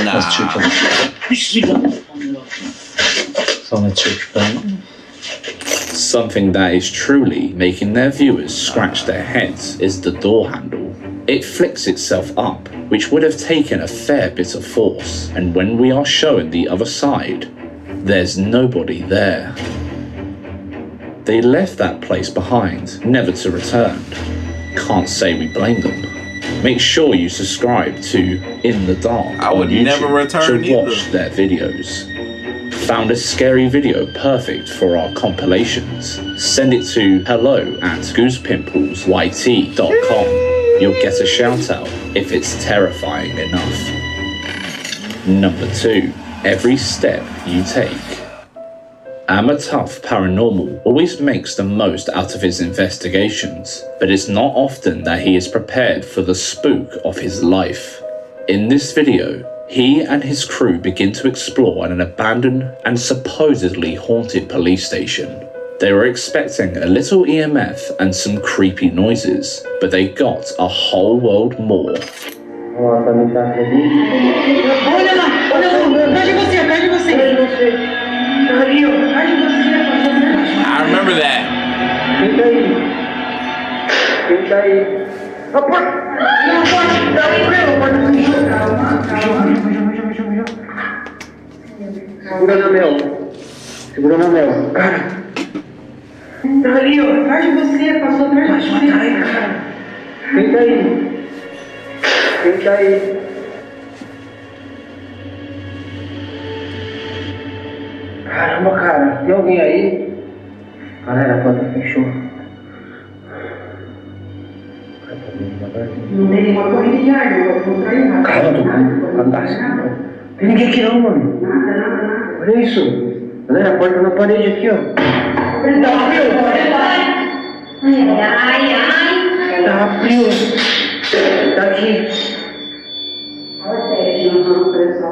Nah. Bismillahirrahmanirrahim. Samet çök. Something that is truly making their viewers scratch their heads is the door handle. It flicks itself up, which would have taken a fair bit of force, and when we are shown the other side, there's nobody there. They left that place behind, never to return. Can't say we blame them. Make sure you subscribe to In the Dark I would on YouTube never return to watch either. their videos. Found a scary video perfect for our compilations? Send it to hello@goosepimplesYT.com. You'll get a shout out if it's terrifying enough. Number 2. Every step you take. Tough Paranormal always makes the most out of his investigations, but it's not often that he is prepared for the spook of his life. In this video, he and his crew begin to explore an abandoned and supposedly haunted police station. They were expecting a little EMF and some creepy noises, but they got a whole world more. I remember that. Segura na mel. Segura na mel. Cara. Tá ali, ó. Atrás de você. Passou atrás de você. Cara. Quem tá aí? Quem tá aí? Caramba, cara. Tem alguém aí? Galera, a porta fechou. Não tem nenhuma corrente de ar, não vou trair nada. Calma, fantástico. Tem ninguém aqui não, mano. Nada. Olha isso. Galera, a porta na parede aqui, ó. Tá frio. Ai. Tá frio. Tá aqui. Fala sério, olha só.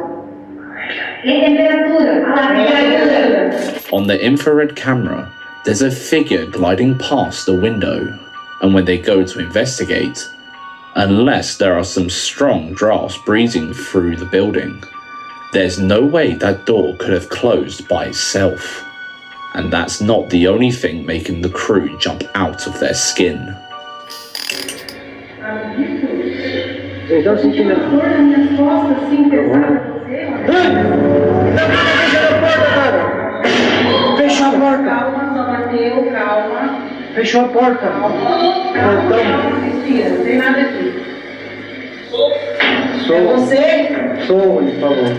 E temperatura? Temperatura. On the infrared camera, there's a figure gliding past the window, and when they go to investigate, unless there are some strong drafts breezing through the building, there's no way that door could have closed by itself. And that's not the only thing making the crew jump out of their skin. Vocês estão sentindo a dor nas minhas costas, assim, pesada pra você? Fechou a porta, cara! Fechou a porta! Calma, só bateu, calma. Fechou a porta! Calma, respira, não tem nada aqui. Sou. É você? Sou, por favor.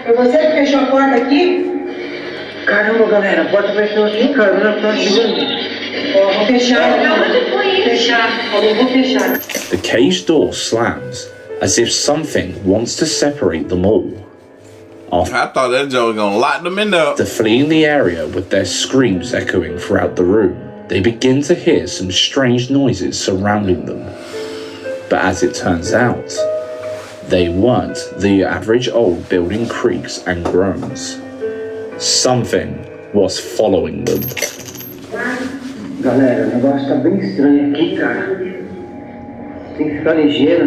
Foi você que fechou a porta aqui? Caramba, galera, a porta fechou aqui, cara. Não tá chegando. Vou fechar. Fechar. Vou fechar. The cage door slams as if something wants to separate them all. I thought that Joe was gonna lock them in there. After fleeing the area with their screams echoing throughout the room, they begin to hear some strange noises surrounding them. But as it turns out, they weren't the average old building creaks and groans. Something was following them. Galera, o negócio tá bem estranho aqui, cara. Tem que ficar ligeiro.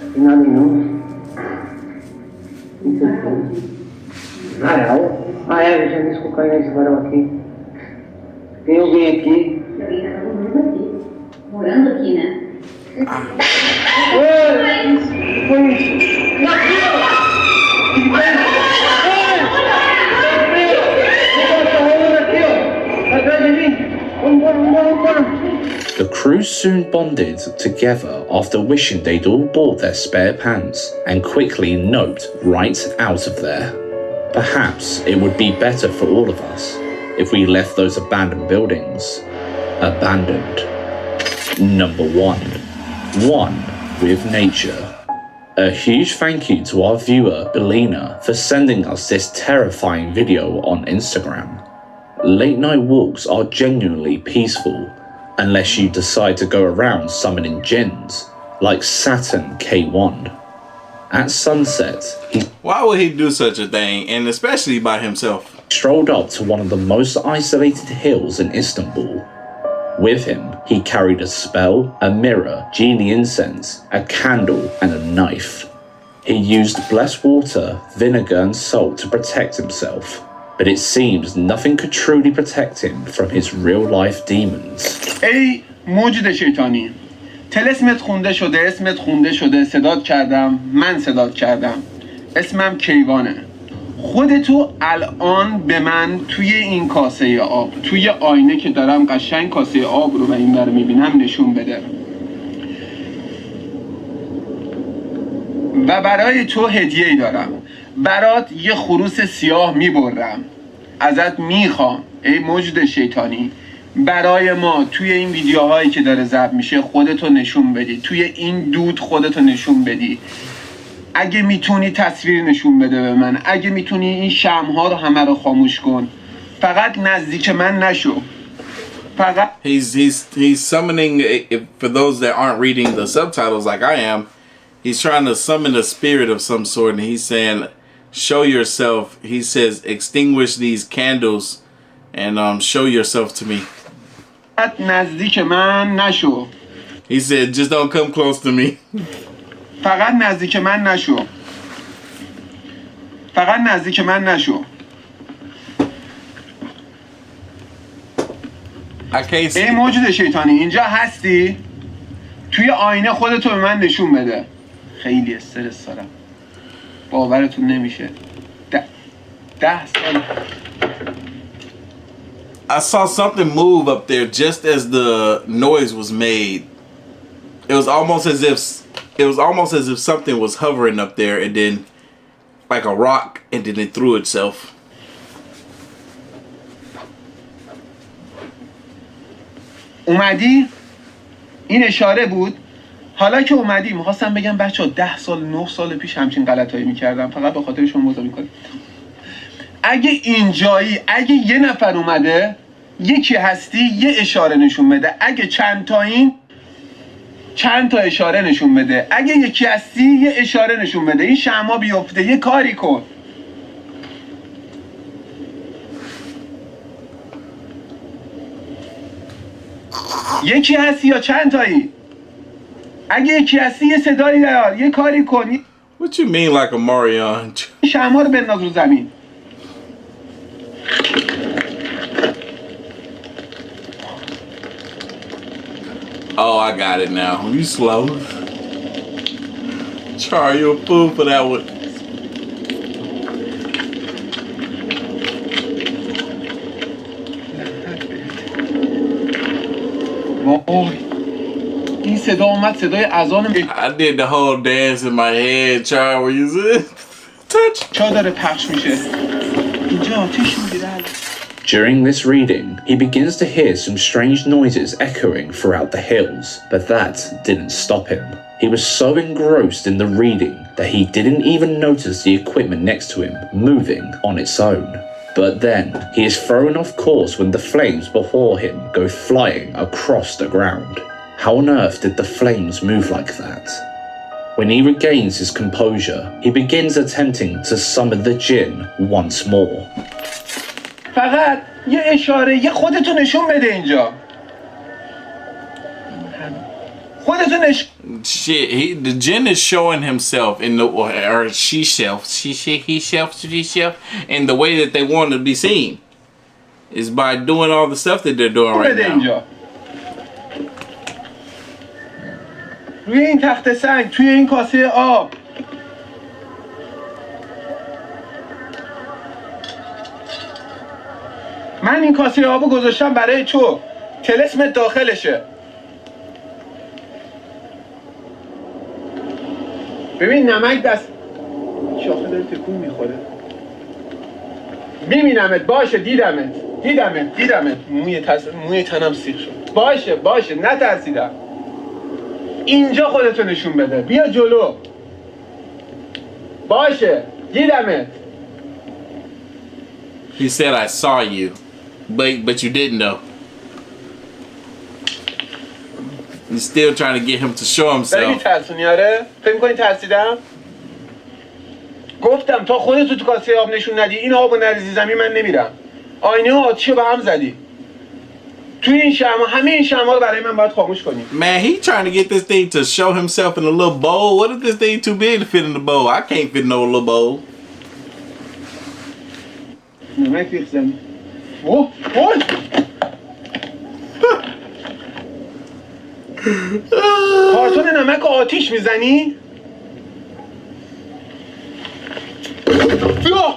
Não tem nada não. Varal? Ah, é, eu já vi colocar nesse varal aqui. Tem alguém aqui? Alguém tá morando aqui. Morando aqui, né? Foi isso. The crew soon bonded together after wishing they'd all bought their spare pants and quickly noped right out of there. Perhaps it would be better for all of us if we left those abandoned buildings abandoned. Number 1. One with nature. A huge thank you to our viewer Belina for sending us this terrifying video on Instagram. Late night walks are genuinely peaceful, unless you decide to go around summoning jinns, like Saturn K1. At sunset, he Why would he do such a thing, and especially by himself? Strolled up to one of the most isolated hills in Istanbul. With him, he carried a spell, a mirror, genie incense, a candle, and a knife. He used blessed water, vinegar, and salt to protect himself. But it seems nothing could truly protect him from his real-life demons. ای موجود شیطانی، طلسمت خونده شده، اسمت خونده شده، صدات کردم، من صدات کردم، اسمم کیوانه. خودتو الان به من توی این کاسه آب، توی آینه که دارم قشنگ کاسه آب رو و این بر میبینم نشون بده. و برای تو هدیه‌ای دارم. برات یه خروس سیاه میبرم. ازت میخوام ای موجود شیطانی برای ما توی این ویدیوهایی که داره ضبط میشه خودتو نشون بدی، توی این دود خودتو نشون بدی. اگه میتونی تصویر نشون بده به من، اگه میتونی این شمع‌ها رو همه رو خاموش کن. فقط نزدیک من نشو. فقط He's summoning, for those that aren't reading the subtitles like I am, he's trying to summon a spirit of some sort, and he's saying, show yourself. He says, extinguish these candles and show yourself to me. نزدیک من نشو. He said, just don't come close to me. فقط نزدیک من نشو. فقط نزدیک من نشو. ای موجود شیطانی اینجا هستی؟ توی آینه خودتو به من نشون بده. خیلی استرس دارم. باورتون نمیشه. 10 سال. I saw something move up there just as the noise was made. It was almost as if something was hovering up there, and then like a rock, and then it threw itself. اومدی؟ این اشاره بود. حالا که اومدی میخواستم بگم بچه 10 سال 9 سال پیش همچین غلطایی میکردم، فقط به خاطر شما موضوع میکنم. اگه اینجایی، اگه یه نفر اومده یکی هستی یه اشاره نشون بده. اگه چند تا اشاره نشون بده. اگه یکی هستی یه اشاره نشون بده. این شمع بیفته یه کاری کن. یکی هستی یا چند تایی؟ اگه یکی هستی یه صدایی دار، یه کاری کن. What you mean like a Marion? شمع رو بنداز رو زمین. Oh, I got it now. You slow. Char, you a fool for that one. این صدا اومد صدای اذان. I did the whole dance in my head. Char, were you touch? چا داره پخش میشه. اینجا آتیش میگیره. During this reading, he begins to hear some strange noises echoing throughout the hills, but that didn't stop him. He was so engrossed in the reading that he didn't even notice the equipment next to him moving on its own. But then, he is thrown off course when the flames before him go flying across the ground. How on earth did the flames move like that? When he regains his composure, he begins attempting to summon the jinn once more. فقط یه اشاره، یه خودتو نشون بده اینجا. خودتو نشون. Shit, the jinn is showing himself in the, or in the way that they want to be seen. Is by doing all the stuff that they're doing right now. روی این تخت سنگ، توی این کاسه آب. من این کاسه آبو گذاشتم برای تو. طلسمت داخلشه. ببین نمک دست شاخه داره تکون میخوره. میبینمت. باشه دیدمت. موی تنم سیخ شد. باشه نترسیدم. اینجا خودتو نشون بده. بیا جلو. باشه دیدمت. He said I saw you, but you didn't know. He's still trying to get him to show himself. داری ترسونی آره؟ فکر می‌کنی ترسیدم؟ گفتم تا خودتو تو کاسه آب نشون ندی این آبو نریزی زمین من نمیرم. آینه و آتیشو به هم زدی. توی این شمع همه این شمع رو برای من باید خاموش کنی. Man, he trying to get this thing to show himself in a little bowl. What if this thing too big to fit in the bowl? I can't fit in no little bowl. نمک ریخ زمین. کارتون نمک آتیش میزنی؟ بیا!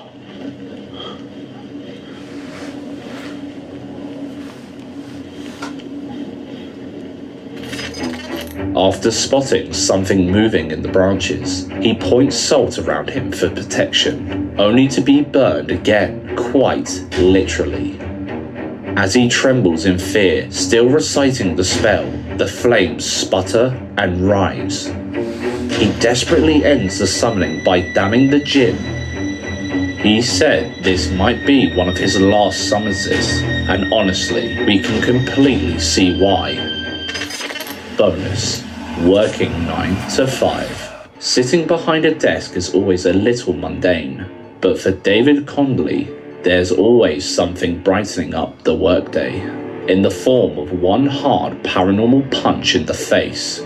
After spotting something moving in the branches, he points salt around him for protection, only to be burned again, quite literally. As he trembles in fear, still reciting the spell, the flames sputter and rise. He desperately ends the summoning by damning the jinn. He said this might be one of his last summonses, and honestly, we can completely see why. Bonus. Working 9 to 5. Sitting behind a desk is always a little mundane, but for David Condley, there's always something brightening up the workday. in the form of one hard paranormal punch in the face.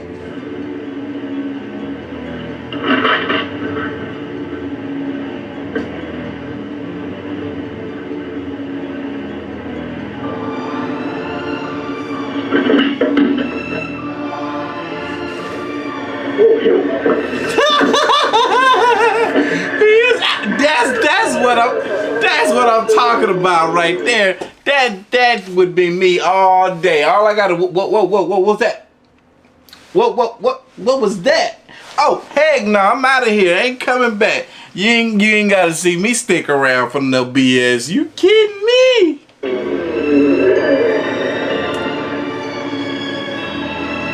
That's what I'm talking about right there. That would be me all day. All I gotta what was that? What was that? Oh heck no, I'm out of here. I ain't coming back. You ain't gotta see me stick around for no BS. You kidding me?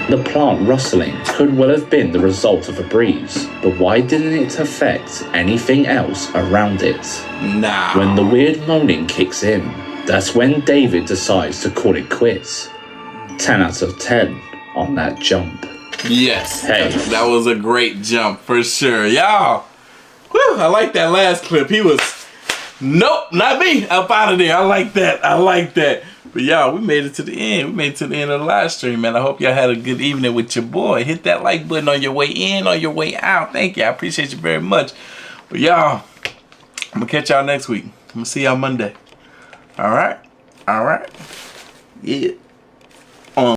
The plant rustling could well have been the result of a breeze, but why didn't it affect anything else around it? Nah. When the weird moaning kicks in, that's when David decides to call it quits. 10 out of 10 on that jump. Yes. Hey. That was a great jump for sure. Y'all. Whew, I like that last clip. He was, nope, not me. Up out of there. I like that. I like that. But y'all, we made it to the end. We made it to the end of the live stream, man. I hope y'all had a good evening with your boy. Hit that like button on your way in, on your way out. Thank you. I appreciate you very much. But y'all, I'm going to catch y'all next week. I'm going to see y'all Monday. All right? All right? Yeah.